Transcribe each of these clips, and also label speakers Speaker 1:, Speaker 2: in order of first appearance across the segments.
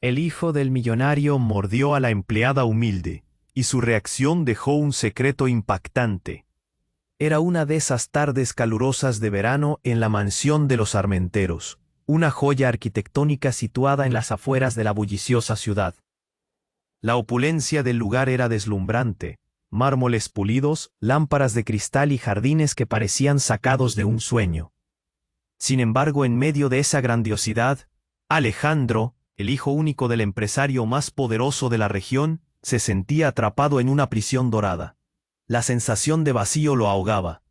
Speaker 1: El hijo del millonario mordió a la empleada humilde, y su reacción dejó un secreto impactante. Era una de esas tardes calurosas de verano en la mansión de los Armenteros, una joya arquitectónica situada en las afueras de la bulliciosa ciudad. La opulencia del lugar era deslumbrante: mármoles pulidos, lámparas de cristal y jardines que parecían sacados de un sueño. Sin embargo, en medio de esa grandiosidad, Alejandro, el hijo único del empresario más poderoso de la región, se sentía atrapado en una prisión dorada. La sensación de vacío lo ahogaba.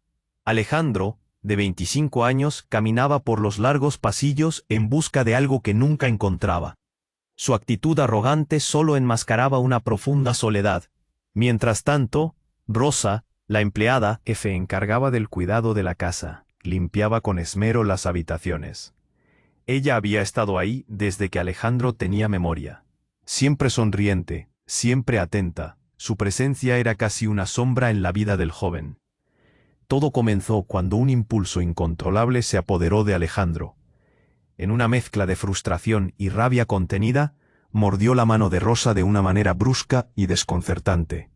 Speaker 1: Alejandro, de 25 años, caminaba por los largos pasillos en busca de algo que nunca encontraba. Su actitud arrogante solo enmascaraba una profunda soledad. Mientras tanto, Rosa, la empleada, se encargaba del cuidado de la casa, limpiaba con esmero las habitaciones. Ella había estado ahí desde que Alejandro tenía memoria. Siempre sonriente, siempre atenta, su presencia era casi una sombra en la vida del joven. Todo comenzó cuando un impulso incontrolable se apoderó de Alejandro. En una mezcla de frustración y rabia contenida, mordió la mano de Rosa de una manera brusca y desconcertante.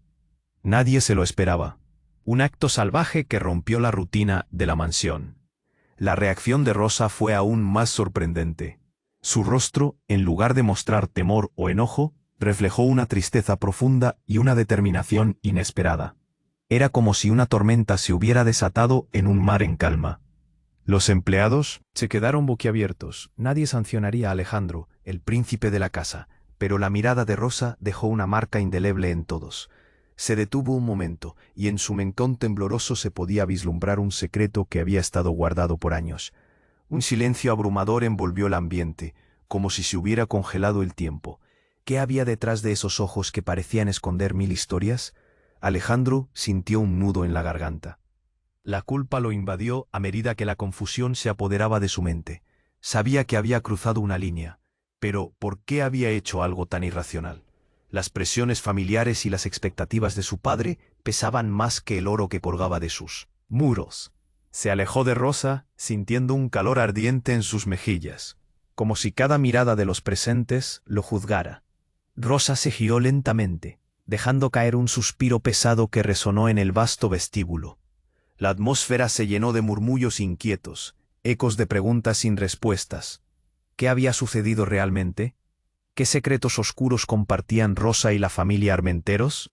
Speaker 1: Nadie se lo esperaba. Un acto salvaje que rompió la rutina de la mansión. La reacción de Rosa fue aún más sorprendente. Su rostro, en lugar de mostrar temor o enojo, reflejó una tristeza profunda y una determinación inesperada. Era como si una tormenta se hubiera desatado en un mar en calma. Los empleados se quedaron boquiabiertos. Nadie sancionaría a Alejandro, el príncipe de la casa, pero la mirada de Rosa dejó una marca indeleble en todos. Se detuvo un momento, y en su mentón tembloroso se podía vislumbrar un secreto que había estado guardado por años. Un silencio abrumador envolvió el ambiente, como si se hubiera congelado el tiempo. ¿Qué había detrás de esos ojos que parecían esconder mil historias? Alejandro sintió un nudo en la garganta. La culpa lo invadió a medida que la confusión se apoderaba de su mente. Sabía que había cruzado una línea, pero ¿por qué había hecho algo tan irracional? Las presiones familiares y las expectativas de su padre pesaban más que el oro que colgaba de sus muros. Se alejó de Rosa, sintiendo un calor ardiente en sus mejillas, como si cada mirada de los presentes lo juzgara. Rosa se giró lentamente, dejando caer un suspiro pesado que resonó en el vasto vestíbulo. La atmósfera se llenó de murmullos inquietos, ecos de preguntas sin respuestas. ¿Qué había sucedido realmente? ¿Qué secretos oscuros compartían Rosa y la familia Armenteros?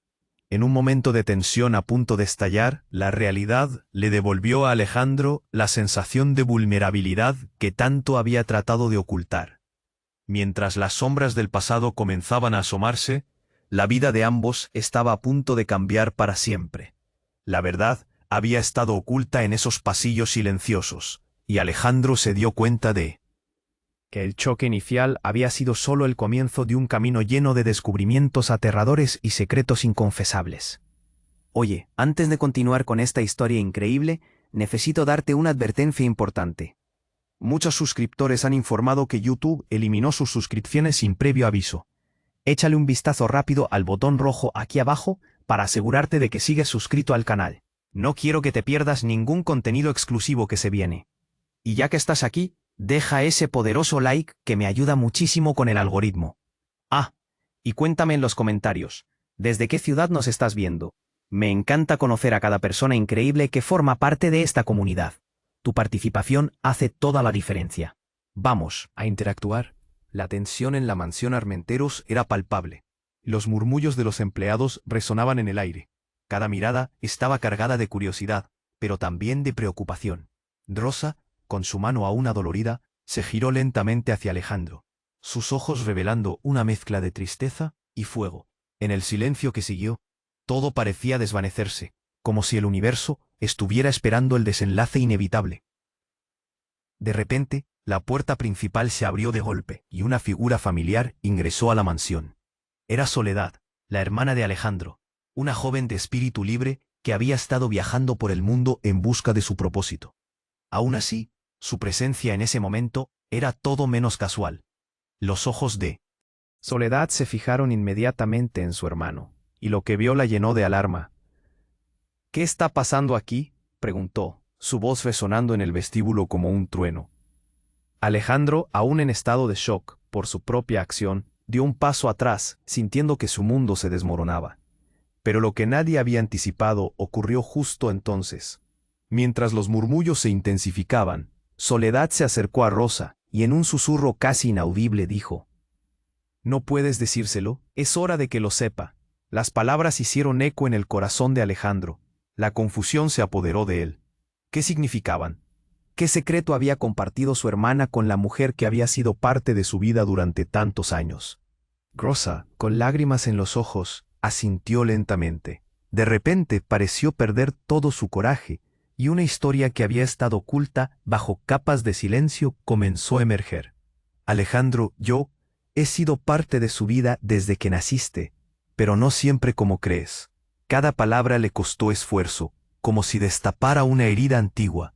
Speaker 1: En un momento de tensión a punto de estallar, la realidad le devolvió a Alejandro la sensación de vulnerabilidad que tanto había tratado de ocultar. Mientras las sombras del pasado comenzaban a asomarse, la vida de ambos estaba a punto de cambiar para siempre. La verdad había estado oculta en esos pasillos silenciosos, y Alejandro se dio cuenta de que el choque inicial había sido solo el comienzo de un camino lleno de descubrimientos aterradores y secretos inconfesables. Oye, antes de continuar con esta historia increíble, necesito darte una advertencia importante. Muchos suscriptores han informado que YouTube eliminó sus suscripciones sin previo aviso. Échale un vistazo rápido al botón rojo aquí abajo para asegurarte de que sigues suscrito al canal. No quiero que te pierdas ningún contenido exclusivo que se viene. Y ya que estás aquí, deja ese poderoso like que me ayuda muchísimo con el algoritmo. Ah, y cuéntame en los comentarios, ¿desde qué ciudad nos estás viendo? Me encanta conocer a cada persona increíble que forma parte de esta comunidad. Tu participación hace toda la diferencia. Vamos a interactuar. La tensión en la mansión Armenteros era palpable. Los murmullos de los empleados resonaban en el aire. Cada mirada estaba cargada de curiosidad, pero también de preocupación. Rosa, con su mano aún adolorida, se giró lentamente hacia Alejandro, sus ojos revelando una mezcla de tristeza y fuego. En el silencio que siguió, todo parecía desvanecerse, como si el universo estuviera esperando el desenlace inevitable. De repente, la puerta principal se abrió de golpe, y una figura familiar ingresó a la mansión. Era Soledad, la hermana de Alejandro, una joven de espíritu libre que había estado viajando por el mundo en busca de su propósito. Aún así, su presencia en ese momento era todo menos casual. Los ojos de Soledad se fijaron inmediatamente en su hermano, y lo que vio la llenó de alarma. ¿Qué está pasando aquí?, preguntó, su voz resonando en el vestíbulo como un trueno. Alejandro, aún en estado de shock por su propia acción, dio un paso atrás, sintiendo que su mundo se desmoronaba. Pero lo que nadie había anticipado ocurrió justo entonces. Mientras los murmullos se intensificaban, Soledad se acercó a Rosa y en un susurro casi inaudible dijo: «No puedes decírselo, es hora de que lo sepa». Las palabras hicieron eco en el corazón de Alejandro. La confusión se apoderó de él. ¿Qué significaban? ¿Qué secreto había compartido su hermana con la mujer que había sido parte de su vida durante tantos años? Rosa, con lágrimas en los ojos, asintió lentamente. De repente pareció perder todo su coraje, y una historia que había estado oculta bajo capas de silencio comenzó a emerger. Alejandro, yo he sido parte de su vida desde que naciste, pero no siempre como crees. Cada palabra le costó esfuerzo, como si destapara una herida antigua.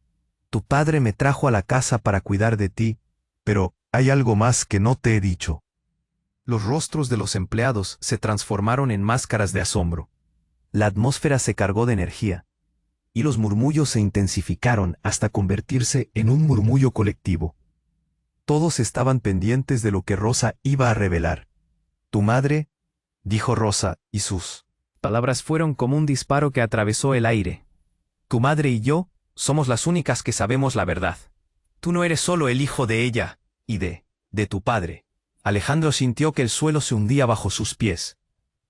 Speaker 1: Tu padre me trajo a la casa para cuidar de ti, pero hay algo más que no te he dicho. Los rostros de los empleados se transformaron en máscaras de asombro. La atmósfera se cargó de energía, y los murmullos se intensificaron hasta convertirse en un murmullo colectivo. Todos estaban pendientes de lo que Rosa iba a revelar. «Tu madre», dijo Rosa, y sus palabras fueron como un disparo que atravesó el aire. «Tu madre y yo somos las únicas que sabemos la verdad. Tú no eres solo el hijo de ella y de tu padre». Alejandro sintió que el suelo se hundía bajo sus pies.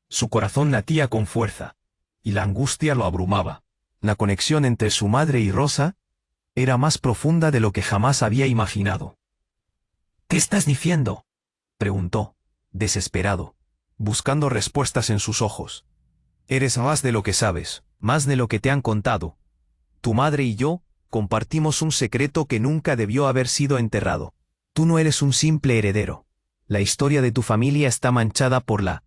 Speaker 1: Su corazón latía con fuerza, y la angustia lo abrumaba. La conexión entre su madre y Rosa era más profunda de lo que jamás había imaginado. «¿Qué estás diciendo?», preguntó, desesperado, buscando respuestas en sus ojos. «Eres más de lo que sabes, más de lo que te han contado. Tu madre y yo compartimos un secreto que nunca debió haber sido enterrado. Tú no eres un simple heredero. La historia de tu familia está manchada por la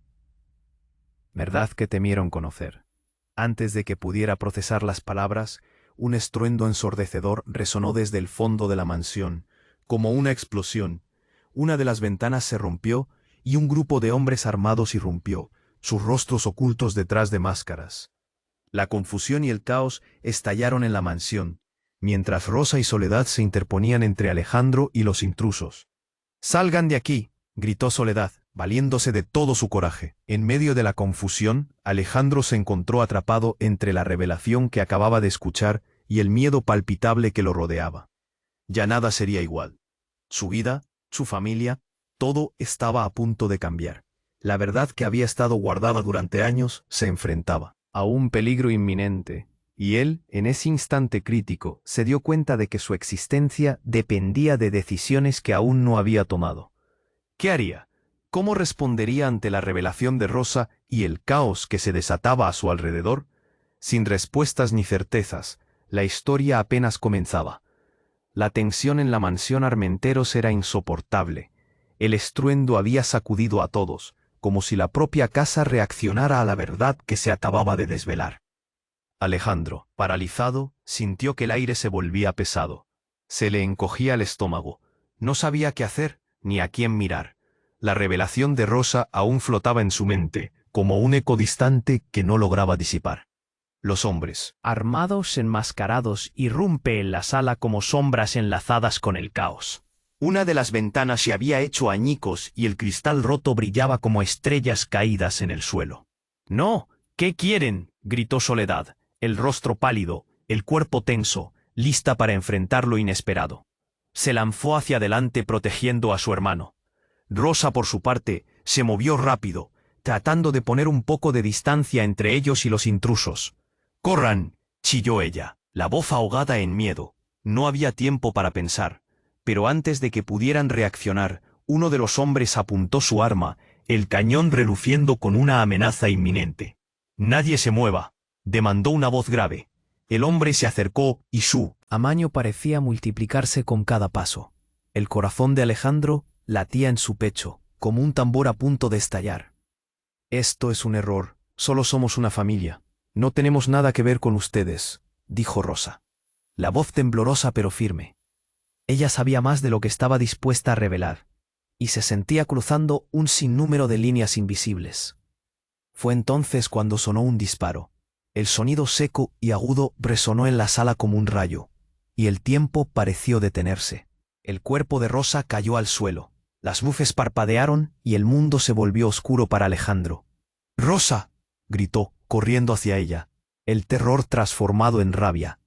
Speaker 1: verdad que temieron conocer». Antes de que pudiera procesar las palabras, un estruendo ensordecedor resonó desde el fondo de la mansión, como una explosión. Una de las ventanas se rompió y un grupo de hombres armados irrumpió, sus rostros ocultos detrás de máscaras. La confusión y el caos estallaron en la mansión, mientras Rosa y Soledad se interponían entre Alejandro y los intrusos. «¡Salgan de aquí!», gritó Soledad, valiéndose de todo su coraje. En medio de la confusión, Alejandro se encontró atrapado entre la revelación que acababa de escuchar y el miedo palpitable que lo rodeaba. Ya nada sería igual. Su vida, su familia, todo estaba a punto de cambiar. La verdad que había estado guardada durante años se enfrentaba a un peligro inminente, y él, en ese instante crítico, se dio cuenta de que su existencia dependía de decisiones que aún no había tomado. ¿Qué haría? ¿Cómo respondería ante la revelación de Rosa y el caos que se desataba a su alrededor? Sin respuestas ni certezas, la historia apenas comenzaba. La tensión en la mansión Armenteros era insoportable. El estruendo había sacudido a todos, como si la propia casa reaccionara a la verdad que se acababa de desvelar. Alejandro, paralizado, sintió que el aire se volvía pesado. Se le encogía el estómago. No sabía qué hacer, ni a quién mirar. La revelación de Rosa aún flotaba en su mente, como un eco distante que no lograba disipar. Los hombres, armados, enmascarados, irrumpen en la sala como sombras enlazadas con el caos. Una de las ventanas se había hecho añicos y el cristal roto brillaba como estrellas caídas en el suelo. «¡No! ¿Qué quieren?», gritó Soledad, el rostro pálido, el cuerpo tenso, lista para enfrentar lo inesperado. Se lanzó hacia adelante protegiendo a su hermano. Rosa, por su parte, se movió rápido, tratando de poner un poco de distancia entre ellos y los intrusos. «¡Corran!», chilló ella, la voz ahogada en miedo. No había tiempo para pensar, pero antes de que pudieran reaccionar, uno de los hombres apuntó su arma, el cañón reluciendo con una amenaza inminente. «¡Nadie se mueva!», demandó una voz grave. El hombre se acercó y su amaño parecía multiplicarse con cada paso. El corazón de Alejandro latía en su pecho, como un tambor a punto de estallar. «Esto es un error. Solo somos una familia. No tenemos nada que ver con ustedes», dijo Rosa. La voz temblorosa pero firme. Ella sabía más de lo que estaba dispuesta a revelar, y se sentía cruzando un sinnúmero de líneas invisibles. Fue entonces cuando sonó un disparo. El sonido seco y agudo resonó en la sala como un rayo, y el tiempo pareció detenerse. El cuerpo de Rosa cayó al suelo. Las luces parpadearon y el mundo se volvió oscuro para Alejandro. «¡Rosa!», gritó, corriendo hacia ella, el terror transformado en rabia.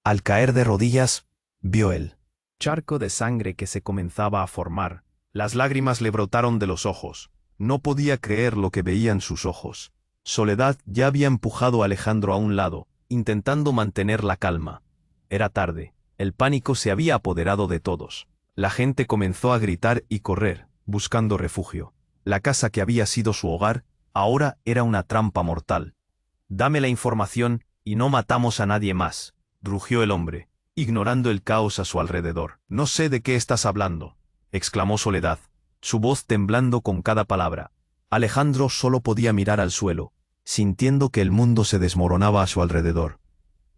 Speaker 1: Al caer de rodillas, vio el charco de sangre que se comenzaba a formar. Las lágrimas le brotaron de los ojos. No podía creer lo que veía en sus ojos. Soledad ya había empujado a Alejandro a un lado, intentando mantener la calma. Era tarde. El pánico se había apoderado de todos. La gente comenzó a gritar y correr, buscando refugio. La casa que había sido su hogar, ahora era una trampa mortal. «Dame la información y no matamos a nadie más», rugió el hombre, ignorando el caos a su alrededor. «No sé de qué estás hablando», exclamó Soledad, su voz temblando con cada palabra. Alejandro solo podía mirar al suelo, sintiendo que el mundo se desmoronaba a su alrededor.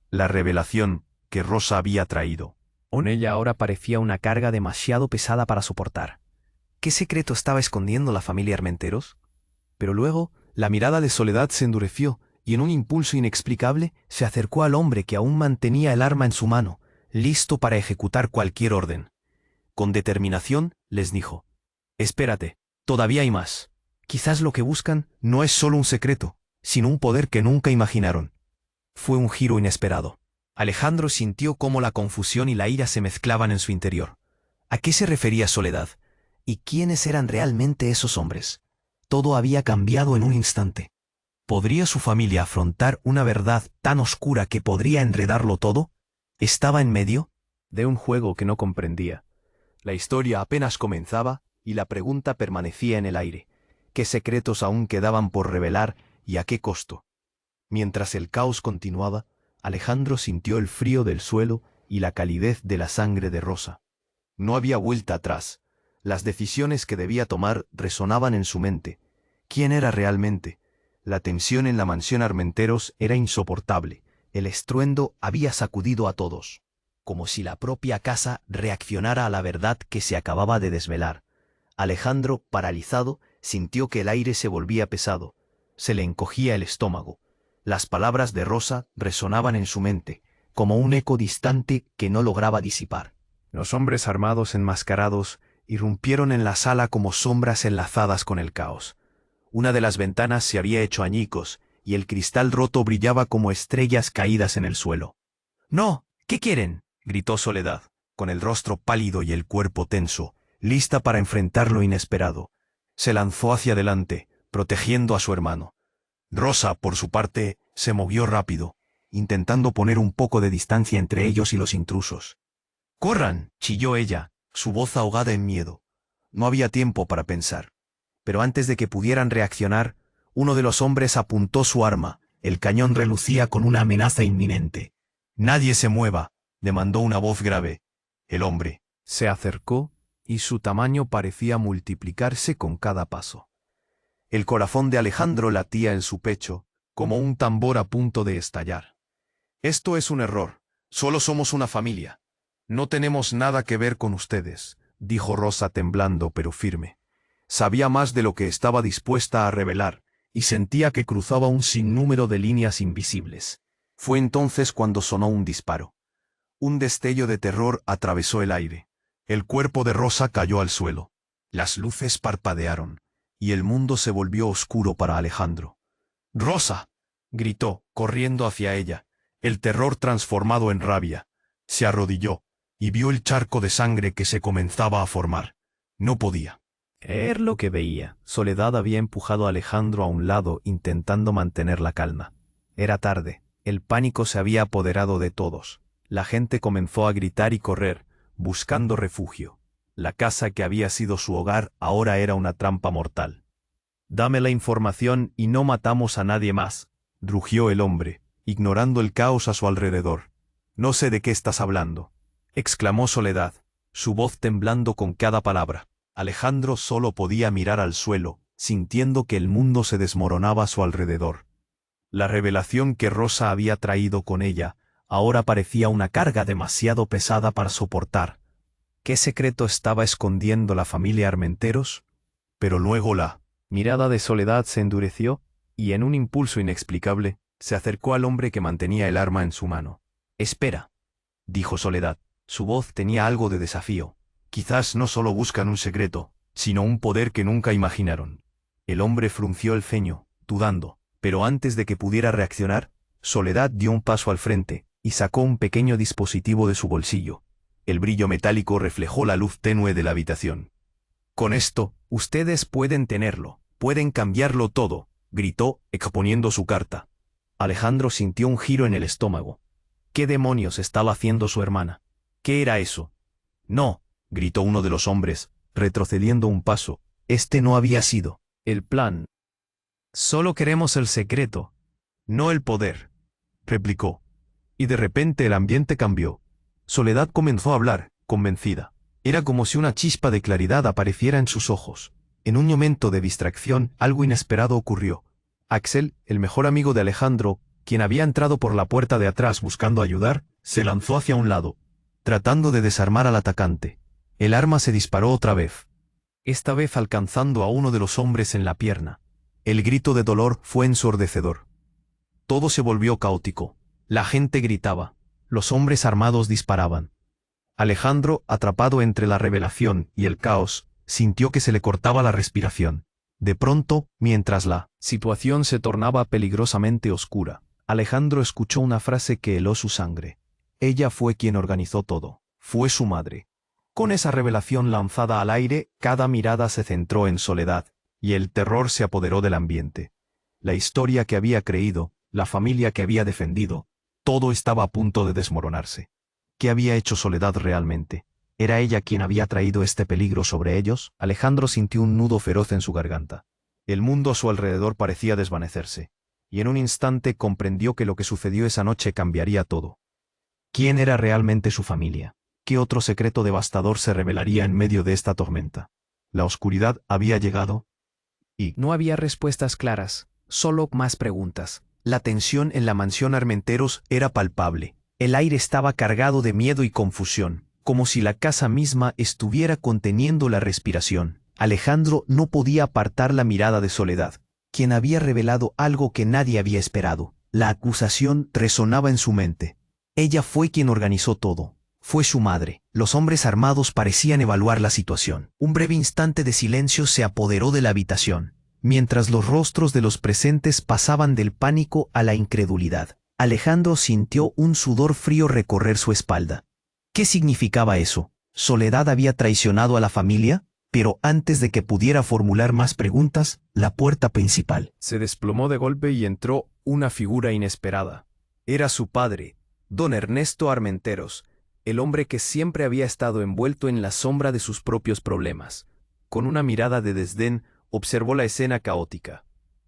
Speaker 1: La revelación que Rosa había traído. Con ella ahora parecía una carga demasiado pesada para soportar. ¿Qué secreto estaba escondiendo la familia Armenteros? Pero luego, la mirada de Soledad se endureció, y en un impulso inexplicable se acercó al hombre que aún mantenía el arma en su mano, listo para ejecutar cualquier orden. Con determinación, les dijo: «Espérate, todavía hay más. Quizás lo que buscan no es solo un secreto, sino un poder que nunca imaginaron». Fue un giro inesperado. Alejandro sintió cómo la confusión y la ira se mezclaban en su interior. ¿A qué se refería Soledad? ¿Y quiénes eran realmente esos hombres? Todo había cambiado en un instante. ¿Podría su familia afrontar una verdad tan oscura que podría enredarlo todo? ¿Estaba en medio de un juego que no comprendía? La historia apenas comenzaba y la pregunta permanecía en el aire. ¿Qué secretos aún quedaban por revelar y a qué costo? Mientras el caos continuaba, Alejandro sintió el frío del suelo y la calidez de la sangre de Rosa. No había vuelta atrás. Las decisiones que debía tomar resonaban en su mente. ¿Quién era realmente? La tensión en la mansión Armenteros era insoportable. El estruendo había sacudido a todos, como si la propia casa reaccionara a la verdad que se acababa de desvelar. Alejandro, paralizado, sintió que el aire se volvía pesado. Se le encogía el estómago. Las palabras de Rosa resonaban en su mente, como un eco distante que no lograba disipar. Los hombres armados enmascarados irrumpieron en la sala como sombras enlazadas con el caos. Una de las ventanas se había hecho añicos, y el cristal roto brillaba como estrellas caídas en el suelo. «¡No! ¿Qué quieren?», gritó Soledad, con el rostro pálido y el cuerpo tenso, lista para enfrentar lo inesperado. Se lanzó hacia adelante, protegiendo a su hermano. Rosa, por su parte, se movió rápido, intentando poner un poco de distancia entre ellos y los intrusos. «¡Corran!», chilló ella, su voz ahogada en miedo. No había tiempo para pensar. Pero antes de que pudieran reaccionar, uno de los hombres apuntó su arma. El cañón relucía con una amenaza inminente. «¡Nadie se mueva!», demandó una voz grave. El hombre se acercó y su tamaño parecía multiplicarse con cada paso. El corazón de Alejandro latía en su pecho, como un tambor a punto de estallar. «Esto es un error. Solo somos una familia. No tenemos nada que ver con ustedes», dijo Rosa temblando pero firme. Sabía más de lo que estaba dispuesta a revelar, y sentía que cruzaba un sinnúmero de líneas invisibles. Fue entonces cuando sonó un disparo. Un destello de terror atravesó el aire. El cuerpo de Rosa cayó al suelo. Las luces parpadearon, y el mundo se volvió oscuro para Alejandro. «¡Rosa!», gritó, corriendo hacia ella, el terror transformado en rabia. Se arrodilló, y vio el charco de sangre que se comenzaba a formar. No podía creer lo que veía. Soledad había empujado a Alejandro a un lado intentando mantener la calma. Era tarde. El pánico se había apoderado de todos. La gente comenzó a gritar y correr, buscando refugio. La casa que había sido su hogar ahora era una trampa mortal. «Dame la información y no matamos a nadie más», rugió el hombre, ignorando el caos a su alrededor. «No sé de qué estás hablando», exclamó Soledad, su voz temblando con cada palabra. Alejandro solo podía mirar al suelo, sintiendo que el mundo se desmoronaba a su alrededor. La revelación que Rosa había traído con ella ahora parecía una carga demasiado pesada para soportar. ¿Qué secreto estaba escondiendo la familia Armenteros? Pero luego la mirada de Soledad se endureció, y en un impulso inexplicable, se acercó al hombre que mantenía el arma en su mano. «Espera», dijo Soledad. Su voz tenía algo de desafío. «Quizás no solo buscan un secreto, sino un poder que nunca imaginaron. El hombre frunció el ceño, dudando, pero antes de que pudiera reaccionar, Soledad dio un paso al frente y sacó un pequeño dispositivo de su bolsillo. El brillo metálico reflejó la luz tenue de la habitación. «Con esto, ustedes pueden tenerlo, pueden cambiarlo todo», gritó, exponiendo su carta. Alejandro sintió un giro en el estómago. ¿Qué demonios estaba haciendo su hermana? ¿Qué era eso? «No», gritó uno de los hombres, retrocediendo un paso. Este no había sido el plan. «Solo queremos el secreto, no el poder», replicó. Y de repente el ambiente cambió. Soledad comenzó a hablar, convencida. Era como si una chispa de claridad apareciera en sus ojos. En un momento de distracción, algo inesperado ocurrió. Axel, el mejor amigo de Alejandro, quien había entrado por la puerta de atrás buscando ayudar, se lanzó hacia un lado, tratando de desarmar al atacante. El arma se disparó otra vez, esta vez alcanzando a uno de los hombres en la pierna. El grito de dolor fue ensordecedor. Todo se volvió caótico. La gente gritaba. Los hombres armados disparaban. Alejandro, atrapado entre la revelación y el caos, sintió que se le cortaba la respiración. De pronto, mientras la situación se tornaba peligrosamente oscura, Alejandro escuchó una frase que heló su sangre. Ella fue quien organizó todo. Fue su madre. Con esa revelación lanzada al aire, cada mirada se centró en Soledad, y el terror se apoderó del ambiente. La historia que había creído, la familia que había defendido, todo estaba a punto de desmoronarse. ¿Qué había hecho Soledad realmente? ¿Era ella quien había traído este peligro sobre ellos? Alejandro sintió un nudo feroz en su garganta. El mundo a su alrededor parecía desvanecerse, y en un instante comprendió que lo que sucedió esa noche cambiaría todo. ¿Quién era realmente su familia? ¿Qué otro secreto devastador se revelaría en medio de esta tormenta? La oscuridad había llegado, y no había respuestas claras, solo más preguntas. La tensión en la mansión Armenteros era palpable. El aire estaba cargado de miedo y confusión, como si la casa misma estuviera conteniendo la respiración. Alejandro no podía apartar la mirada de Soledad, quien había revelado algo que nadie había esperado. La acusación resonaba en su mente. Ella fue quien organizó todo. Fue su madre. Los hombres armados parecían evaluar la situación. Un breve instante de silencio se apoderó de la habitación, mientras los rostros de los presentes pasaban del pánico a la incredulidad. Alejandro sintió un sudor frío recorrer su espalda. ¿Qué significaba eso? ¿Soledad había traicionado a la familia? Pero antes de que pudiera formular más preguntas, la puerta principal se desplomó de golpe y entró una figura inesperada. Era su padre, don Ernesto Armenteros, el hombre que siempre había estado envuelto en la sombra de sus propios problemas. Con una mirada de desdén, observó la escena caótica.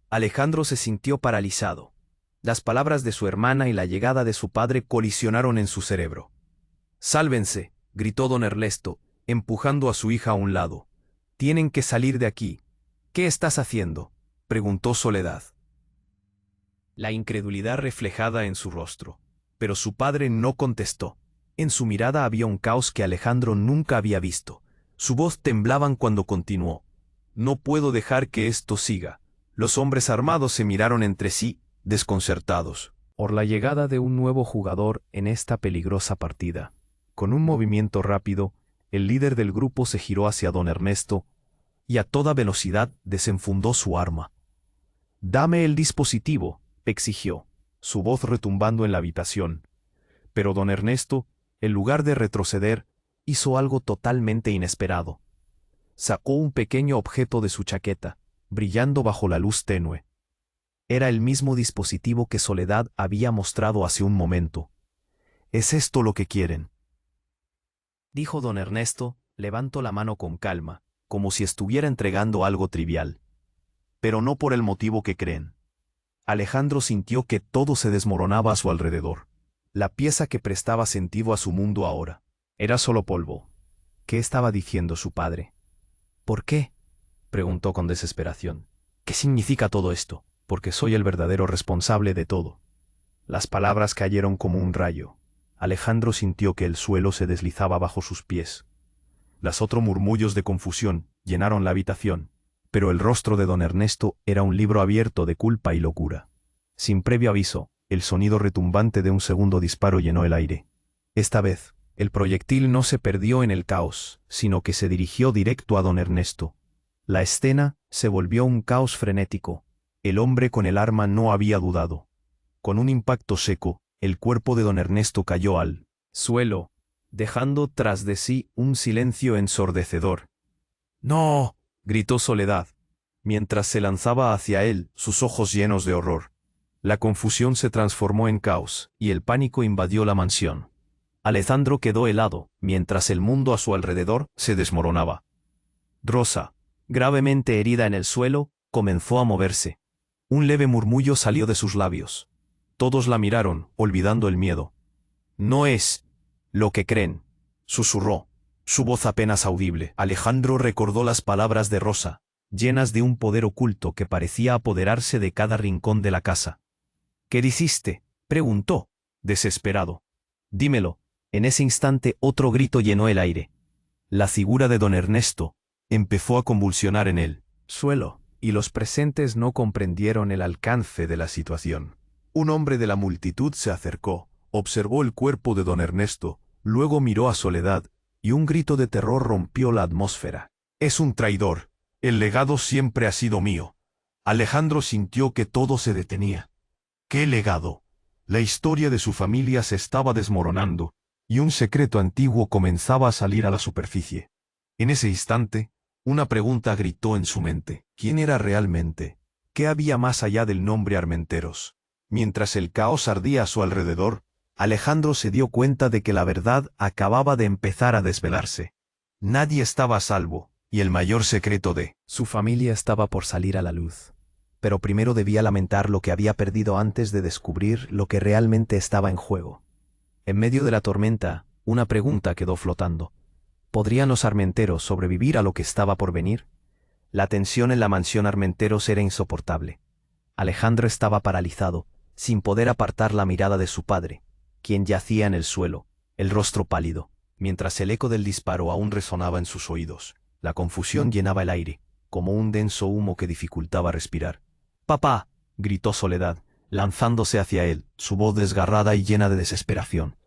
Speaker 1: Alejandro se sintió paralizado. Las palabras de su hermana y la llegada de su padre colisionaron en su cerebro. «Sálvense», gritó don Ernesto, empujando a su hija a un lado. «Tienen que salir de aquí». «¿Qué estás haciendo?», preguntó Soledad. La incredulidad reflejada en su rostro. Pero su padre no contestó. En su mirada había un caos que Alejandro nunca había visto. Su voz temblaba cuando continuó. «No puedo dejar que esto siga». Los hombres armados se miraron entre sí, desconcertados por la llegada de un nuevo jugador en esta peligrosa partida. Con un movimiento rápido, el líder del grupo se giró hacia don Ernesto y a toda velocidad desenfundó su arma. «Dame el dispositivo», exigió, su voz retumbando en la habitación. Pero don Ernesto, en lugar de retroceder, hizo algo totalmente inesperado. Sacó un pequeño objeto de su chaqueta, brillando bajo la luz tenue. Era el mismo dispositivo que Soledad había mostrado hace un momento. «¿Es esto lo que quieren?», dijo don Ernesto, levantó la mano con calma, como si estuviera entregando algo trivial. «Pero no por el motivo que creen». Alejandro sintió que todo se desmoronaba a su alrededor. La pieza que prestaba sentido a su mundo ahora era solo polvo. ¿Qué estaba diciendo su padre? «¿Por qué?», preguntó con desesperación. «¿Qué significa todo esto? Porque soy el verdadero responsable de todo». Las palabras cayeron como un rayo. Alejandro sintió que el suelo se deslizaba bajo sus pies. Las otros murmullos de confusión llenaron la habitación, pero el rostro de don Ernesto era un libro abierto de culpa y locura. Sin previo aviso, el sonido retumbante de un segundo disparo llenó el aire. Esta vez, El proyectil no se perdió en el caos, sino que se dirigió directo a don Ernesto. La escena se volvió un caos frenético. El hombre con el arma no había dudado. Con un impacto seco, el cuerpo de don Ernesto cayó al suelo, dejando tras de sí un silencio ensordecedor. ¡No!, gritó Soledad, mientras se lanzaba hacia él, sus ojos llenos de horror. La confusión se transformó en caos, y el pánico invadió la mansión. Alejandro quedó helado, mientras el mundo a su alrededor se desmoronaba. Rosa, gravemente herida en el suelo, comenzó a moverse. Un leve murmullo salió de sus labios. Todos la miraron, olvidando el miedo. «No es lo que creen», susurró, su voz apenas audible. Alejandro recordó las palabras de Rosa, llenas de un poder oculto que parecía apoderarse de cada rincón de la casa. «¿Qué dijiste?», preguntó, desesperado. «Dímelo». En ese instante otro grito llenó el aire. La figura de don Ernesto empezó a convulsionar en el suelo, y los presentes no comprendieron el alcance de la situación. Un hombre de la multitud se acercó, observó el cuerpo de don Ernesto, luego miró a Soledad, y un grito de terror rompió la atmósfera. «Es un traidor. El legado siempre ha sido mío». Alejandro sintió que todo se detenía. ¿Qué legado? La historia de su familia se estaba desmoronando, y un secreto antiguo comenzaba a salir a la superficie. En ese instante, una pregunta gritó en su mente. ¿Quién era realmente? ¿Qué había más allá del nombre Armenteros? Mientras el caos ardía a su alrededor, Alejandro se dio cuenta de que la verdad acababa de empezar a desvelarse. Nadie estaba a salvo, y el mayor secreto de su familia estaba por salir a la luz. Pero primero debía lamentar lo que había perdido antes de descubrir lo que realmente estaba en juego. En medio de la tormenta, una pregunta quedó flotando. ¿Podrían los Armenteros sobrevivir a lo que estaba por venir? La tensión en la mansión Armenteros era insoportable. Alejandro estaba paralizado, sin poder apartar la mirada de su padre, quien yacía en el suelo, el rostro pálido, mientras el eco del disparo aún resonaba en sus oídos. La confusión llenaba el aire, como un denso humo que dificultaba respirar. «¡Papá!», gritó Soledad, lanzándose hacia él, su voz desgarrada y llena de desesperación.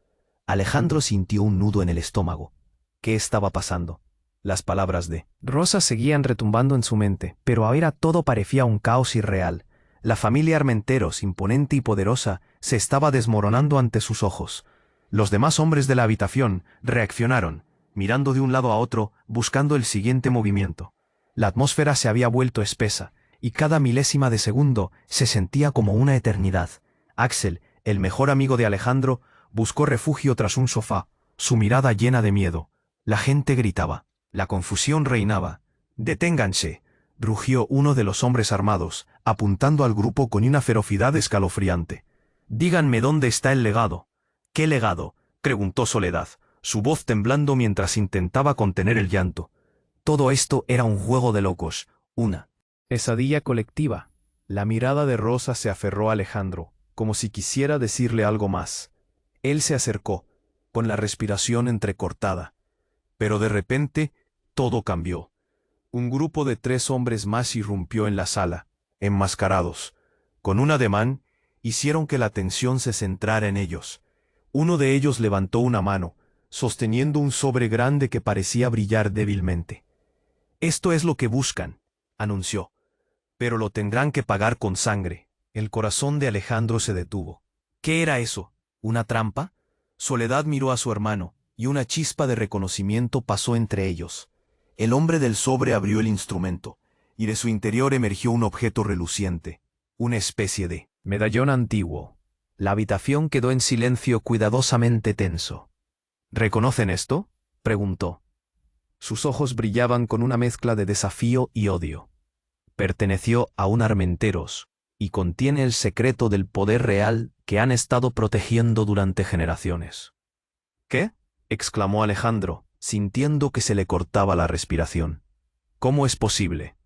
Speaker 1: Alejandro sintió un nudo en el estómago. ¿Qué estaba pasando? Las palabras de Rosa seguían retumbando en su mente, pero ahora todo parecía un caos irreal. La familia Armenteros, imponente y poderosa, se estaba desmoronando ante sus ojos. Los demás hombres de la habitación reaccionaron, mirando de un lado a otro, buscando el siguiente movimiento. La atmósfera se había vuelto espesa, y cada milésima de segundo se sentía como una eternidad. Axel, el mejor amigo de Alejandro, buscó refugio tras un sofá, su mirada llena de miedo. La gente gritaba. La confusión reinaba. «¡Deténganse!», rugió uno de los hombres armados, apuntando al grupo con una ferocidad escalofriante. «Díganme dónde está el legado». «¿Qué legado?», preguntó Soledad, su voz temblando mientras intentaba contener el llanto. Todo esto era un juego de locos, una pesadilla colectiva. La mirada de Rosa se aferró a Alejandro, como si quisiera decirle algo más. Él se acercó, con la respiración entrecortada. Pero de repente, todo cambió. Un grupo de 3 hombres más irrumpió en la sala, enmascarados. Con un ademán, hicieron que la atención se centrara en ellos. Uno de ellos levantó una mano, sosteniendo un sobre grande que parecía brillar débilmente. «Esto es lo que buscan», anunció. «Pero lo tendrán que pagar con sangre». El corazón de Alejandro se detuvo. ¿Qué era eso? ¿Una trampa? Soledad miró a su hermano, y una chispa de reconocimiento pasó entre ellos. El hombre del sobre abrió el instrumento, y de su interior emergió un objeto reluciente, una especie de medallón antiguo. La habitación quedó en silencio cuidadosamente tenso. «¿Reconocen esto?», preguntó. Sus ojos brillaban con una mezcla de desafío y odio. Perteneció a un Armenteros, y contiene el secreto del poder real que han estado protegiendo durante generaciones. «¿Qué?», exclamó Alejandro, sintiendo que se le cortaba la respiración. «¿Cómo es posible?».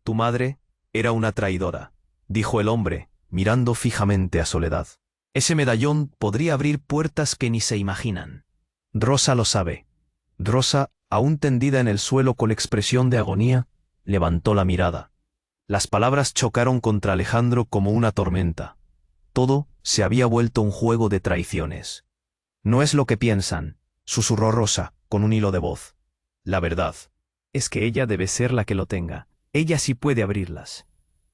Speaker 1: «Tu madre era una traidora», dijo el hombre, mirando fijamente a Soledad. «Ese medallón podría abrir puertas que ni se imaginan. Rosa lo sabe». Rosa, aún tendida en el suelo con expresión de agonía, levantó la mirada. Las palabras chocaron contra Alejandro como una tormenta. Todo se había vuelto un juego de traiciones. «No es lo que piensan», susurró Rosa, con un hilo de voz. La verdad es que ella debe ser la que lo tenga. Ella sí puede abrirlas.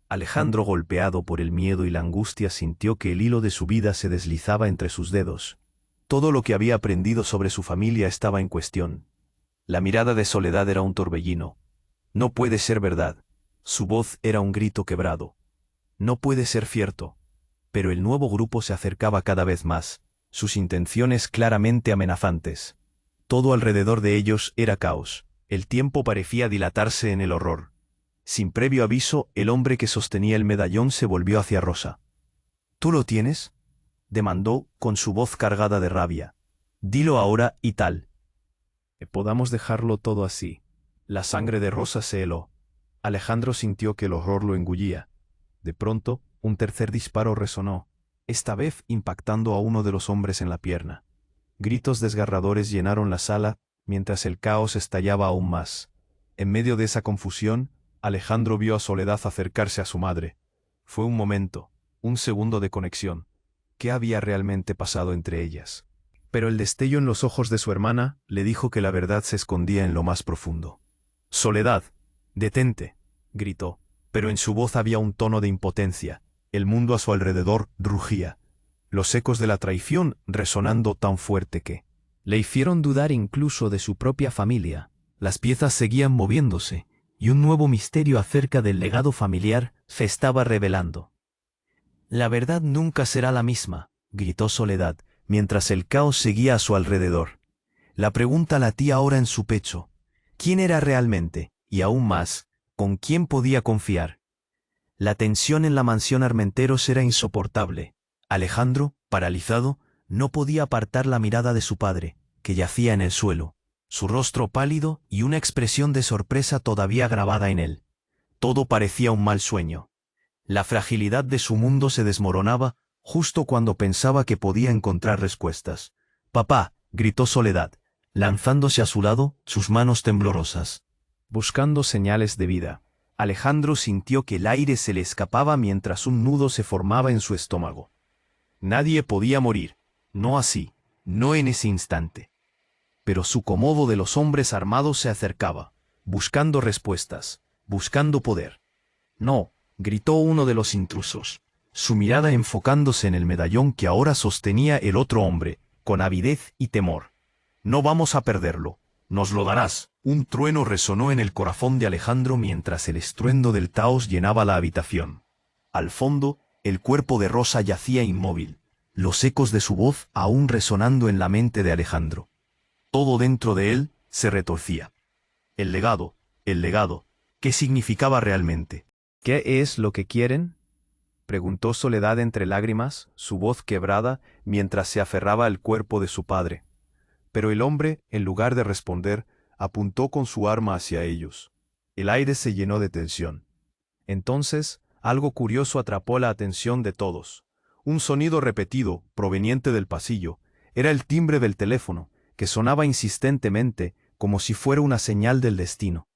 Speaker 1: Alejandro, golpeado por el miedo y la angustia, sintió que el hilo de su vida se deslizaba entre sus dedos. Todo lo que había aprendido sobre su familia estaba en cuestión. La mirada de Soledad era un torbellino. No puede ser verdad. Su voz era un grito quebrado. No puede ser cierto. Pero el nuevo grupo se acercaba cada vez más, sus intenciones claramente amenazantes. Todo alrededor de ellos era caos. El tiempo parecía dilatarse en el horror. Sin previo aviso, el hombre que sostenía el medallón se volvió hacia Rosa. ¿Tú lo tienes?, demandó, con su voz cargada de rabia. Dilo ahora y tal. Podamos dejarlo todo así. La sangre de Rosa se heló. Alejandro sintió que el horror lo engullía. De pronto, un tercer disparo resonó, esta vez impactando a uno de los hombres en la pierna. Gritos desgarradores llenaron la sala, mientras el caos estallaba aún más. En medio de esa confusión, Alejandro vio a Soledad acercarse a su madre. Fue un momento, un segundo de conexión. ¿Qué había realmente pasado entre ellas? Pero el destello en los ojos de su hermana le dijo que la verdad se escondía en lo más profundo. «Soledad, detente», gritó, pero en su voz había un tono de impotencia. El mundo a su alrededor rugía. Los ecos de la traición resonando tan fuerte que le hicieron dudar incluso de su propia familia. Las piezas seguían moviéndose, y un nuevo misterio acerca del legado familiar se estaba revelando. «La verdad nunca será la misma», gritó Soledad, mientras el caos seguía a su alrededor. La pregunta latía ahora en su pecho. ¿Quién era realmente? Y aún más, ¿con quién podía confiar? La tensión en la mansión Armenteros era insoportable. Alejandro, paralizado, no podía apartar la mirada de su padre, que yacía en el suelo, su rostro pálido y una expresión de sorpresa todavía grabada en él. Todo parecía un mal sueño. La fragilidad de su mundo se desmoronaba justo cuando pensaba que podía encontrar respuestas. «Papá», gritó Soledad, lanzándose a su lado, sus manos temblorosas, buscando señales de vida. Alejandro sintió que el aire se le escapaba mientras un nudo se formaba en su estómago. Nadie podía morir, no así, no en ese instante. Pero su comodo de los hombres armados se acercaba, buscando respuestas, buscando poder. «No», gritó uno de los intrusos, su mirada enfocándose en el medallón que ahora sostenía el otro hombre, con avidez y temor. «No vamos a perderlo, nos lo darás». Un trueno resonó en el corazón de Alejandro mientras el estruendo del caos llenaba la habitación. Al fondo, el cuerpo de Rosa yacía inmóvil, los ecos de su voz aún resonando en la mente de Alejandro. Todo dentro de él se retorcía. El legado, ¿qué significaba realmente? «¿Qué es lo que quieren?», preguntó Soledad entre lágrimas, su voz quebrada mientras se aferraba al cuerpo de su padre. Pero el hombre, en lugar de responder, apuntó con su arma hacia ellos. El aire se llenó de tensión. Entonces, algo curioso atrapó la atención de todos. Un sonido repetido, proveniente del pasillo, era el timbre del teléfono, que sonaba insistentemente, como si fuera una señal del destino.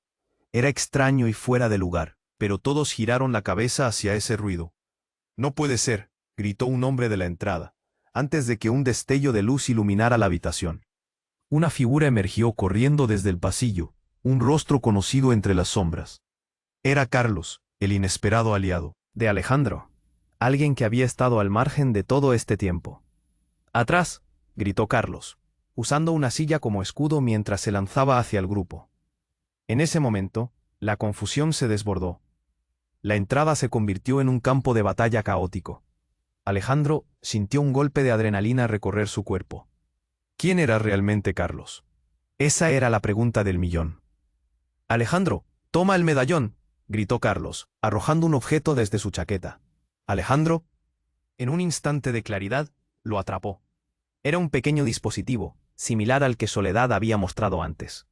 Speaker 1: Era extraño y fuera de lugar, pero todos giraron la cabeza hacia ese ruido. «No puede ser», gritó un hombre de la entrada, antes de que un destello de luz iluminara la habitación. Una figura emergió corriendo desde el pasillo, un rostro conocido entre las sombras. Era Carlos, el inesperado aliado de Alejandro, alguien que había estado al margen de todo este tiempo. «¡Atrás!», gritó Carlos, usando una silla como escudo mientras se lanzaba hacia el grupo. En ese momento, la confusión se desbordó. La entrada se convirtió en un campo de batalla caótico. Alejandro sintió un golpe de adrenalina recorrer su cuerpo. ¿Quién era realmente Carlos? Esa era la pregunta del millón. «Alejandro, toma el medallón», gritó Carlos, arrojando un objeto desde su chaqueta. Alejandro, en un instante de claridad, lo atrapó. Era un pequeño dispositivo, similar al que Soledad había mostrado antes.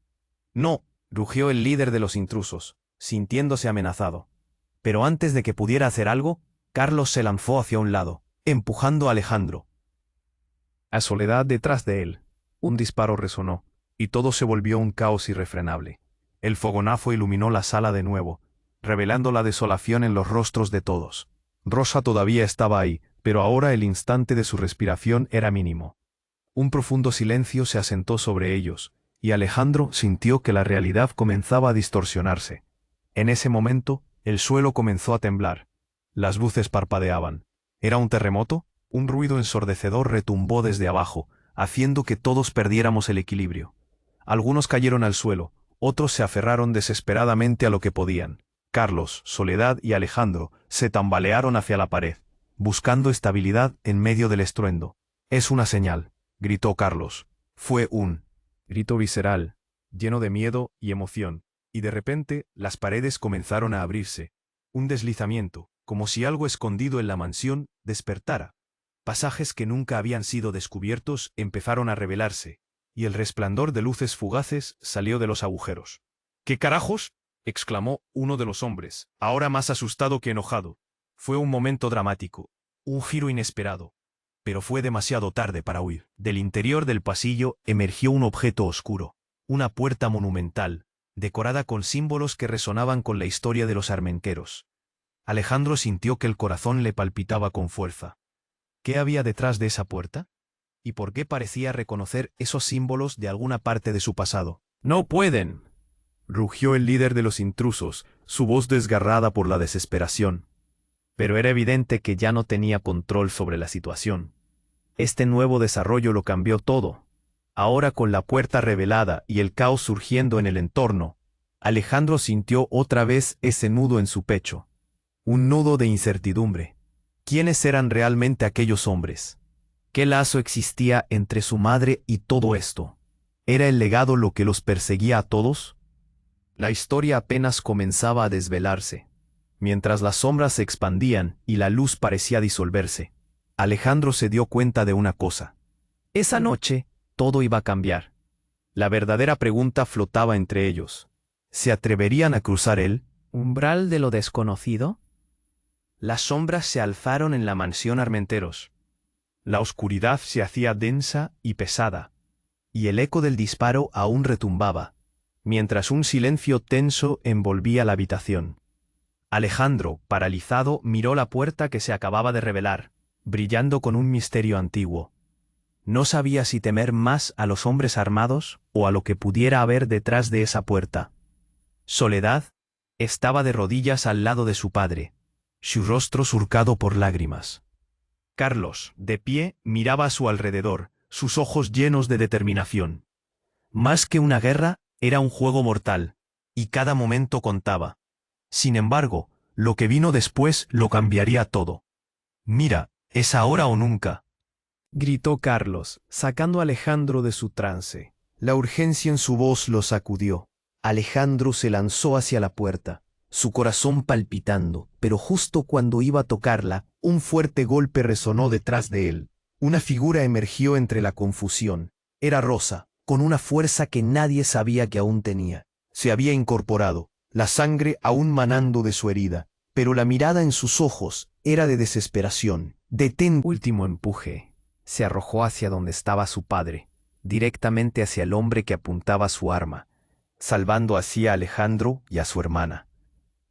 Speaker 1: «No», rugió el líder de los intrusos, sintiéndose amenazado. Pero antes de que pudiera hacer algo, Carlos se lanzó hacia un lado, empujando a Alejandro. A Soledad detrás de él. Un disparo resonó, y todo se volvió un caos irrefrenable. El fogonazo iluminó la sala de nuevo, revelando la desolación en los rostros de todos. Rosa todavía estaba ahí, pero ahora el instante de su respiración era mínimo. Un profundo silencio se asentó sobre ellos, y Alejandro sintió que la realidad comenzaba a distorsionarse. En ese momento, el suelo comenzó a temblar. Las luces parpadeaban. ¿Era un terremoto? Un ruido ensordecedor retumbó desde abajo, haciendo que todos perdiéramos el equilibrio. Algunos cayeron al suelo, otros se aferraron desesperadamente a lo que podían. Carlos, Soledad y Alejandro se tambalearon hacia la pared, buscando estabilidad en medio del estruendo. «Es una señal», gritó Carlos. Fue un grito visceral, lleno de miedo y emoción, y de repente las paredes comenzaron a abrirse. Un deslizamiento, como si algo escondido en la mansión despertara. Pasajes que nunca habían sido descubiertos empezaron a revelarse, y el resplandor de luces fugaces salió de los agujeros. «¿Qué carajos?», exclamó uno de los hombres, ahora más asustado que enojado. Fue un momento dramático, un giro inesperado. Pero fue demasiado tarde para huir. Del interior del pasillo emergió un objeto oscuro, una puerta monumental, decorada con símbolos que resonaban con la historia de los armenqueros. Alejandro sintió que el corazón le palpitaba con fuerza. ¿Qué había detrás de esa puerta? ¿Y por qué parecía reconocer esos símbolos de alguna parte de su pasado? «¡No pueden!», rugió el líder de los intrusos, su voz desgarrada por la desesperación. Pero era evidente que ya no tenía control sobre la situación. Este nuevo desarrollo lo cambió todo. Ahora, con la puerta revelada y el caos surgiendo en el entorno, Alejandro sintió otra vez ese nudo en su pecho. Un nudo de incertidumbre. ¿Quiénes eran realmente aquellos hombres? ¿Qué lazo existía entre su madre y todo esto? ¿Era el legado lo que los perseguía a todos? La historia apenas comenzaba a desvelarse. Mientras las sombras se expandían y la luz parecía disolverse, Alejandro se dio cuenta de una cosa. Esa noche, todo iba a cambiar. La verdadera pregunta flotaba entre ellos. ¿Se atreverían a cruzar el umbral de lo desconocido? Las sombras se alzaron en la mansión Armenteros. La oscuridad se hacía densa y pesada, y el eco del disparo aún retumbaba, mientras un silencio tenso envolvía la habitación. Alejandro, paralizado, miró la puerta que se acababa de revelar, brillando con un misterio antiguo. No sabía si temer más a los hombres armados o a lo que pudiera haber detrás de esa puerta. Soledad estaba de rodillas al lado de su padre, su rostro surcado por lágrimas. Carlos, de pie, miraba a su alrededor, sus ojos llenos de determinación. Más que una guerra, era un juego mortal, y cada momento contaba. Sin embargo, lo que vino después lo cambiaría todo. «Mira, es ahora o nunca», gritó Carlos, sacando a Alejandro de su trance. La urgencia en su voz lo sacudió. Alejandro se lanzó hacia la puerta, su corazón palpitando, pero justo cuando iba a tocarla, un fuerte golpe resonó detrás de él. Una figura emergió entre la confusión. Era Rosa, con una fuerza que nadie sabía que aún tenía. Se había incorporado, la sangre aún manando de su herida, pero la mirada en sus ojos era de desesperación. «Detén». Último empuje. Se arrojó hacia donde estaba su padre, directamente hacia el hombre que apuntaba su arma, salvando así a Alejandro y a su hermana.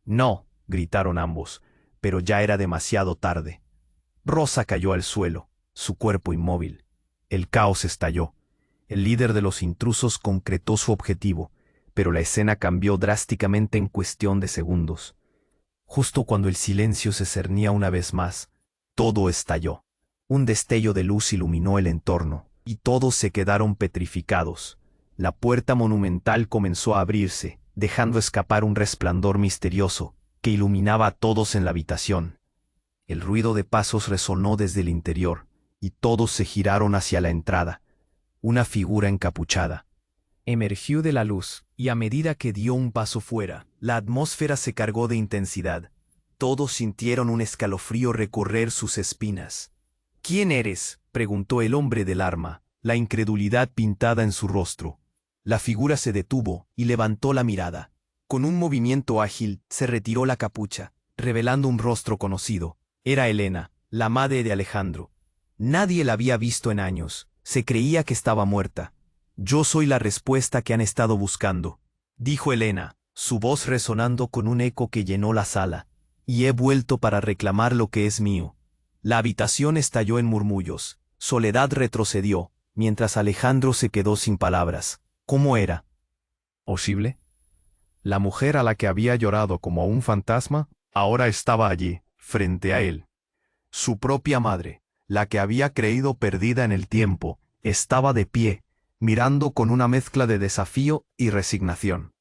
Speaker 1: «No», gritaron ambos, pero ya era demasiado tarde. Rosa cayó al suelo, su cuerpo inmóvil. El caos estalló. El líder de los intrusos concretó su objetivo, pero la escena cambió drásticamente en cuestión de segundos. Justo cuando el silencio se cernía una vez más, todo estalló. Un destello de luz iluminó el entorno, y todos se quedaron petrificados. La puerta monumental comenzó a abrirse, dejando escapar un resplandor misterioso que iluminaba a todos en la habitación. El ruido de pasos resonó desde el interior, y todos se giraron hacia la entrada. Una figura encapuchada emergió de la luz, y a medida que dio un paso fuera, la atmósfera se cargó de intensidad. Todos sintieron un escalofrío recorrer sus espinas. «¿Quién eres?», preguntó el hombre del arma, la incredulidad pintada en su rostro. La figura se detuvo y levantó la mirada. Con un movimiento ágil, se retiró la capucha, revelando un rostro conocido. Era Elena, la madre de Alejandro. Nadie la había visto en años. Se creía que estaba muerta. «Yo soy la respuesta que han estado buscando», dijo Elena, su voz resonando con un eco que llenó la sala. «Y he vuelto para reclamar lo que es mío». La habitación estalló en murmullos. Soledad retrocedió, mientras Alejandro se quedó sin palabras. ¿Cómo era posible? La mujer a la que había llorado como un fantasma, ahora estaba allí, frente a él. Su propia madre, la que había creído perdida en el tiempo, estaba de pie, mirando con una mezcla de desafío y resignación.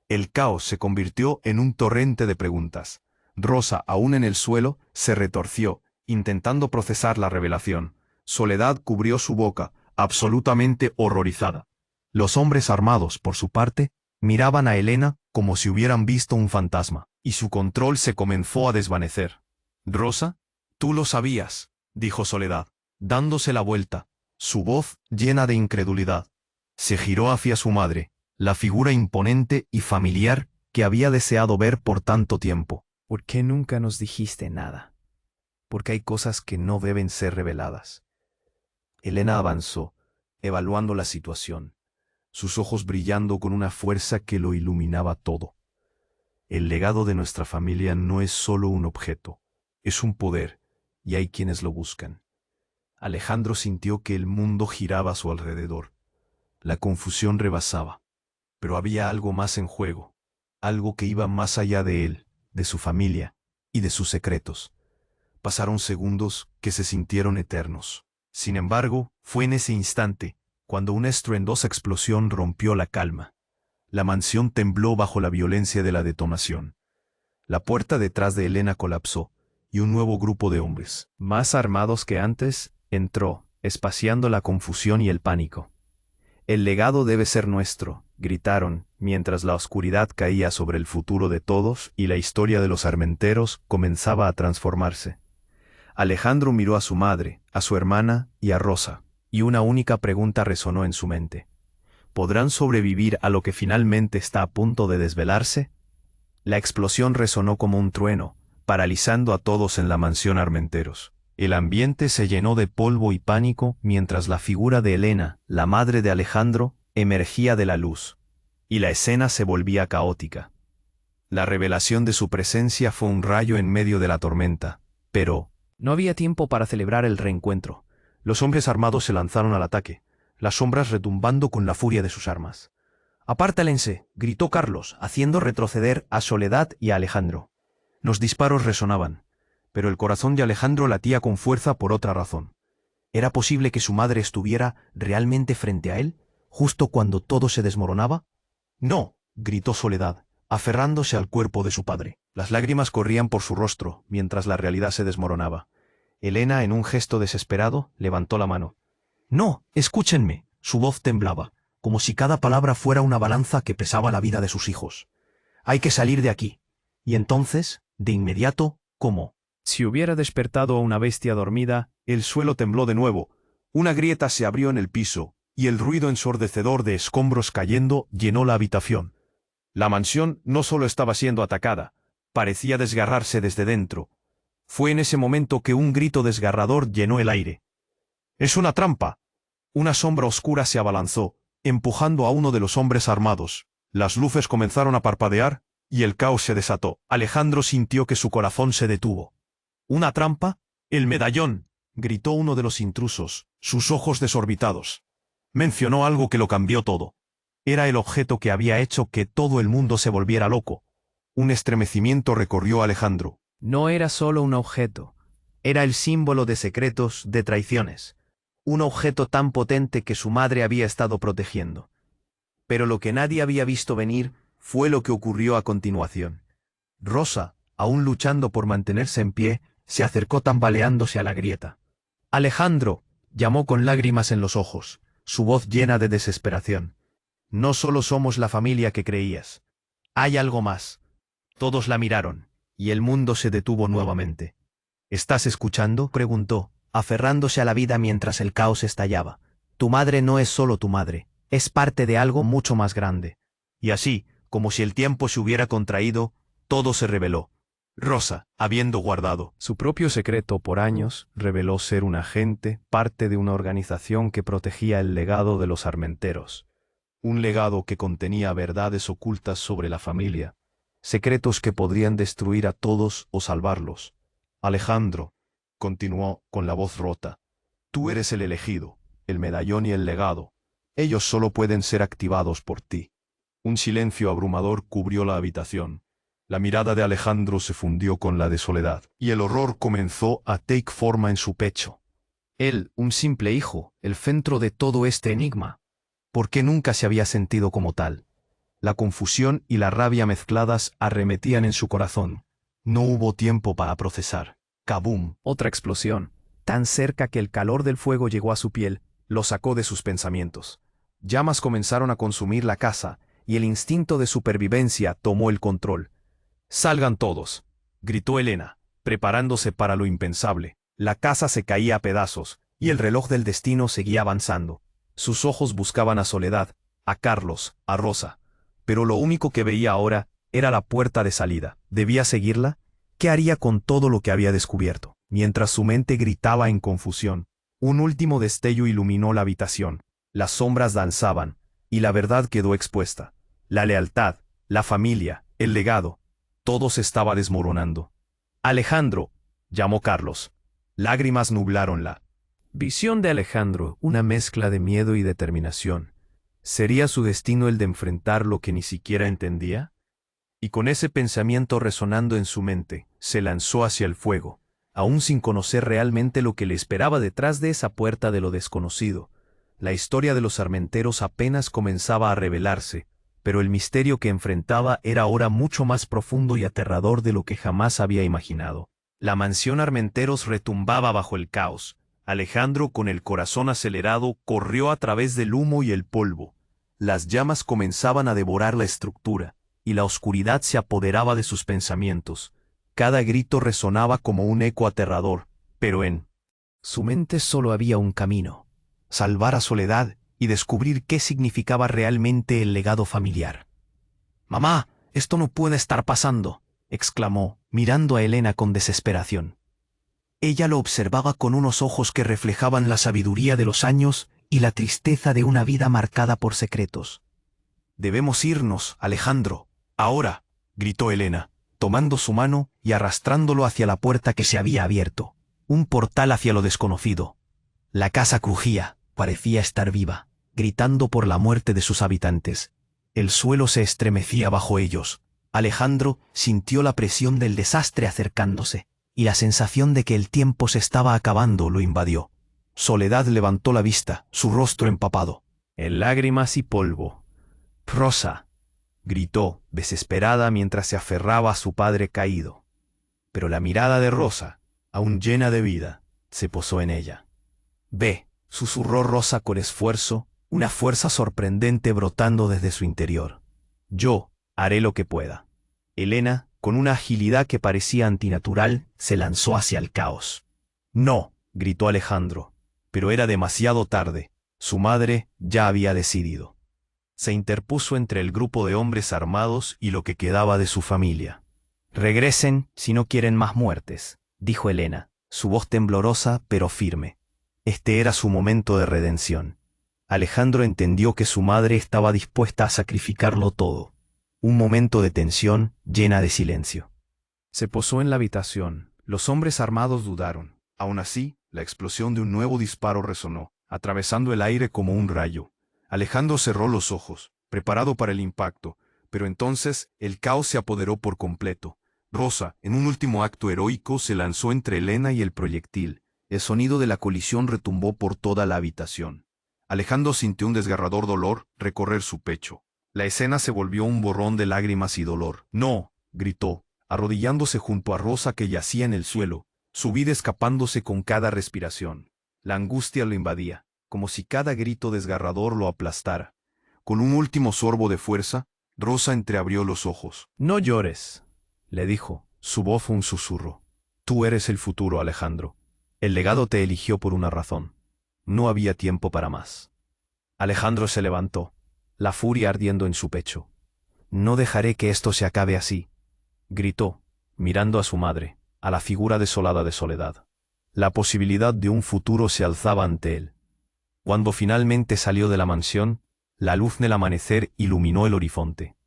Speaker 1: El caos se convirtió en un torrente de preguntas. Rosa, aún en el suelo, se retorció, intentando procesar la revelación. Soledad cubrió su boca, absolutamente horrorizada. Los hombres armados, por su parte, miraban a Helena como si hubieran visto un fantasma, y su control se comenzó a desvanecer. «Rosa, tú lo sabías», dijo Soledad, dándose la vuelta, su voz llena de incredulidad. Se giró hacia su madre, la figura imponente y familiar que había deseado ver por tanto tiempo. «¿Por qué nunca nos dijiste nada? Porque hay cosas que no deben ser reveladas». Helena avanzó, evaluando la situación, sus ojos brillando con una fuerza que lo iluminaba todo. El legado de nuestra familia no es solo un objeto, es un poder, y hay quienes lo buscan. Alejandro sintió que el mundo giraba a su alrededor. La confusión rebasaba, pero había algo más en juego, algo que iba más allá de él, de su familia y de sus secretos. Pasaron segundos que se sintieron eternos. Sin embargo, fue en ese instante, cuando una estruendosa explosión rompió la calma. La mansión tembló bajo la violencia de la detonación. La puerta detrás de Helena colapsó, y un nuevo grupo de hombres, más armados que antes, entró, espaciando la confusión y el pánico. «El legado debe ser nuestro», gritaron, mientras la oscuridad caía sobre el futuro de todos y la historia de los Armenteros comenzaba a transformarse. Alejandro miró a su madre, a su hermana y a Rosa, y una única pregunta resonó en su mente. ¿Podrán sobrevivir a lo que finalmente está a punto de desvelarse? La explosión resonó como un trueno, paralizando a todos en la mansión Armenteros. El ambiente se llenó de polvo y pánico mientras la figura de Helena, la madre de Alejandro, emergía de la luz, y la escena se volvía caótica. La revelación de su presencia fue un rayo en medio de la tormenta, pero no había tiempo para celebrar el reencuentro. Los hombres armados se lanzaron al ataque, las sombras retumbando con la furia de sus armas. «Apártalense», gritó Carlos, haciendo retroceder a Soledad y a Alejandro. Los disparos resonaban, pero el corazón de Alejandro latía con fuerza por otra razón. ¿Era posible que su madre estuviera realmente frente a él, justo cuando todo se desmoronaba? «No», gritó Soledad, aferrándose al cuerpo de su padre. Las lágrimas corrían por su rostro, mientras la realidad se desmoronaba. Helena, en un gesto desesperado, levantó la mano. «No, escúchenme», su voz temblaba, como si cada palabra fuera una balanza que pesaba la vida de sus hijos. «Hay que salir de aquí». Y entonces, de inmediato, ¿cómo? Si hubiera despertado a una bestia dormida, el suelo tembló de nuevo, una grieta se abrió en el piso, y el ruido ensordecedor de escombros cayendo llenó la habitación. La mansión no solo estaba siendo atacada, parecía desgarrarse desde dentro. Fue en ese momento que un grito desgarrador llenó el aire. «¡Es una trampa!». Una sombra oscura se abalanzó, empujando a uno de los hombres armados. Las luces comenzaron a parpadear, y el caos se desató. Alejandro sintió que su corazón se detuvo. «¿Una trampa? ¡El medallón!», gritó uno de los intrusos, sus ojos desorbitados. Mencionó algo que lo cambió todo. Era el objeto que había hecho que todo el mundo se volviera loco. Un estremecimiento recorrió a Alejandro. No era solo un objeto. Era el símbolo de secretos, de traiciones. Un objeto tan potente que su madre había estado protegiendo. Pero lo que nadie había visto venir fue lo que ocurrió a continuación. Rosa, aún luchando por mantenerse en pie, se acercó tambaleándose a la grieta. «Alejandro», llamó con lágrimas en los ojos, su voz llena de desesperación. «No solo somos la familia que creías. Hay algo más». Todos la miraron, y el mundo se detuvo nuevamente. «¿Estás escuchando?», preguntó, aferrándose a la vida mientras el caos estallaba. «Tu madre no es solo tu madre, es parte de algo mucho más grande». Y así, como si el tiempo se hubiera contraído, todo se reveló. Rosa, habiendo guardado su propio secreto por años, reveló ser un agente, parte de una organización que protegía el legado de los Armenteros. Un legado que contenía verdades ocultas sobre la familia, secretos que podrían destruir a todos o salvarlos. «Alejandro», continuó con la voz rota, «tú eres el elegido, el medallón y el legado. Ellos solo pueden ser activados por ti. Un silencio abrumador cubrió la habitación. La mirada de Alejandro se fundió con la de Soledad, y el horror comenzó a take forma en su pecho. Él, un simple hijo, el centro de todo este enigma. ¿Por qué nunca se había sentido como tal? La confusión y la rabia mezcladas arremetían en su corazón. No hubo tiempo para procesar. ¡Kabum! Otra explosión, tan cerca que el calor del fuego llegó a su piel, lo sacó de sus pensamientos. Llamas comenzaron a consumir la casa, y el instinto de supervivencia tomó el control. «¡Salgan todos!», gritó Elena, preparándose para lo impensable. La casa se caía a pedazos, y el reloj del destino seguía avanzando. Sus ojos buscaban a Soledad, a Carlos, a Rosa. Pero lo único que veía ahora era la puerta de salida. ¿Debía seguirla? ¿Qué haría con todo lo que había descubierto? Mientras su mente gritaba en confusión, un último destello iluminó la habitación. Las sombras danzaban, y la verdad quedó expuesta. La lealtad, la familia, el legado, todo se estaba desmoronando. «Alejandro», llamó Carlos. Lágrimas nublaron la visión de Alejandro, una mezcla de miedo y determinación. ¿Sería su destino el de enfrentar lo que ni siquiera entendía? Y con ese pensamiento resonando en su mente, se lanzó hacia el fuego, aún sin conocer realmente lo que le esperaba detrás de esa puerta de lo desconocido. La historia de los Armenteros apenas comenzaba a revelarse, pero el misterio que enfrentaba era ahora mucho más profundo y aterrador de lo que jamás había imaginado. La mansión Armenteros retumbaba bajo el caos. Alejandro, con el corazón acelerado, corrió a través del humo y el polvo. Las llamas comenzaban a devorar la estructura, y la oscuridad se apoderaba de sus pensamientos. Cada grito resonaba como un eco aterrador, pero en su mente solo había un camino: salvar a Soledad y descubrir qué significaba realmente el legado familiar. «Mamá, esto no puede estar pasando», exclamó, mirando a Elena con desesperación. Ella lo observaba con unos ojos que reflejaban la sabiduría de los años y la tristeza de una vida marcada por secretos. «Debemos irnos, Alejandro, ahora», gritó Elena, tomando su mano y arrastrándolo hacia la puerta que se había abierto. Un portal hacia lo desconocido. La casa crujía, parecía estar viva, gritando por la muerte de sus habitantes. El suelo se estremecía bajo ellos. Alejandro sintió la presión del desastre acercándose, y la sensación de que el tiempo se estaba acabando lo invadió. Soledad levantó la vista, su rostro empapado en lágrimas y polvo. «Rosa», gritó, desesperada mientras se aferraba a su padre caído. Pero la mirada de Rosa, aún llena de vida, se posó en ella. «Ve», susurró Rosa con esfuerzo, una fuerza sorprendente brotando desde su interior. «Yo haré lo que pueda». Elena, con una agilidad que parecía antinatural, se lanzó hacia el caos. «No», gritó Alejandro, pero era demasiado tarde. Su madre ya había decidido. Se interpuso entre el grupo de hombres armados y lo que quedaba de su familia. «Regresen si no quieren más muertes», dijo Elena, su voz temblorosa pero firme. Este era su momento de redención. Alejandro entendió que su madre estaba dispuesta a sacrificarlo todo. Un momento de tensión llena de silencio. Se posó en la habitación. Los hombres armados dudaron. Aún así, la explosión de un nuevo disparo resonó, atravesando el aire como un rayo. Alejandro cerró los ojos, preparado para el impacto, pero entonces el caos se apoderó por completo. Rosa, en un último acto heroico, se lanzó entre Elena y el proyectil. El sonido de la colisión retumbó por toda la habitación. Alejandro sintió un desgarrador dolor recorrer su pecho. La escena se volvió un borrón de lágrimas y dolor. «No», gritó, arrodillándose junto a Rosa que yacía en el suelo, su vida escapándose con cada respiración. La angustia lo invadía, como si cada grito desgarrador lo aplastara. Con un último sorbo de fuerza, Rosa entreabrió los ojos. «No llores», le dijo, su voz un susurro. «Tú eres el futuro, Alejandro. El legado te eligió por una razón. No había tiempo para más». Alejandro se levantó, la furia ardiendo en su pecho. «No dejaré que esto se acabe así», gritó, mirando a su madre, a la figura desolada de Soledad. La posibilidad de un futuro se alzaba ante él. Cuando finalmente salió de la mansión, la luz del amanecer iluminó el horizonte.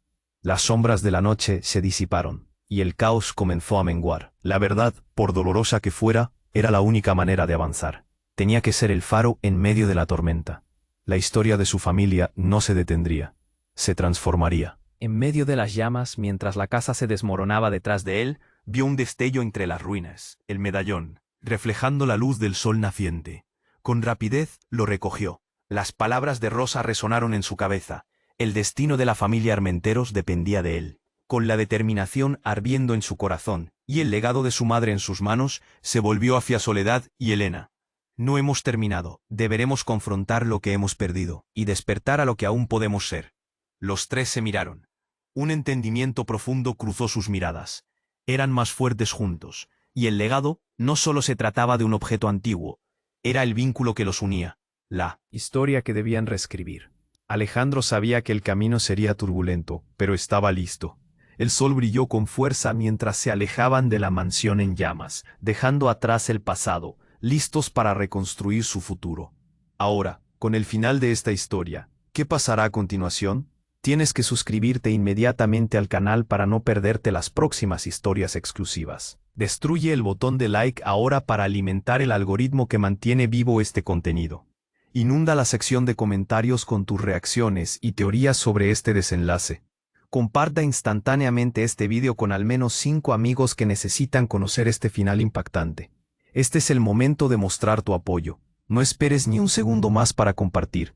Speaker 1: Las sombras de la noche se disiparon, y el caos comenzó a menguar. La verdad, por dolorosa que fuera, era la única manera de avanzar. Tenía que ser el faro en medio de la tormenta. La historia de su familia no se detendría. Se transformaría. En medio de las llamas, mientras la casa se desmoronaba detrás de él, vio un destello entre las ruinas, el medallón, reflejando la luz del sol naciente. Con rapidez lo recogió. Las palabras de Rosa resonaron en su cabeza. El destino de la familia Armenteros dependía de él. Con la determinación ardiendo en su corazón y el legado de su madre en sus manos, se volvió hacia Soledad y Elena. No hemos terminado, deberemos confrontar lo que hemos perdido y despertar a lo que aún podemos ser. Los tres se miraron. Un entendimiento profundo cruzó sus miradas. Eran más fuertes juntos, y el legado no solo se trataba de un objeto antiguo, era el vínculo que los unía, la historia que debían reescribir. Alejandro sabía que el camino sería turbulento, pero estaba listo. El sol brilló con fuerza mientras se alejaban de la mansión en llamas, dejando atrás el pasado, listos para reconstruir su futuro. Ahora, con el final de esta historia, ¿qué pasará a continuación? Tienes que suscribirte inmediatamente al canal para no perderte las próximas historias exclusivas. Destruye el botón de like ahora para alimentar el algoritmo que mantiene vivo este contenido. Inunda la sección de comentarios con tus reacciones y teorías sobre este desenlace. Comparta instantáneamente este video con al menos 5 amigos que necesitan conocer este final impactante. Este es el momento de mostrar tu apoyo. No esperes ni un segundo más para compartir.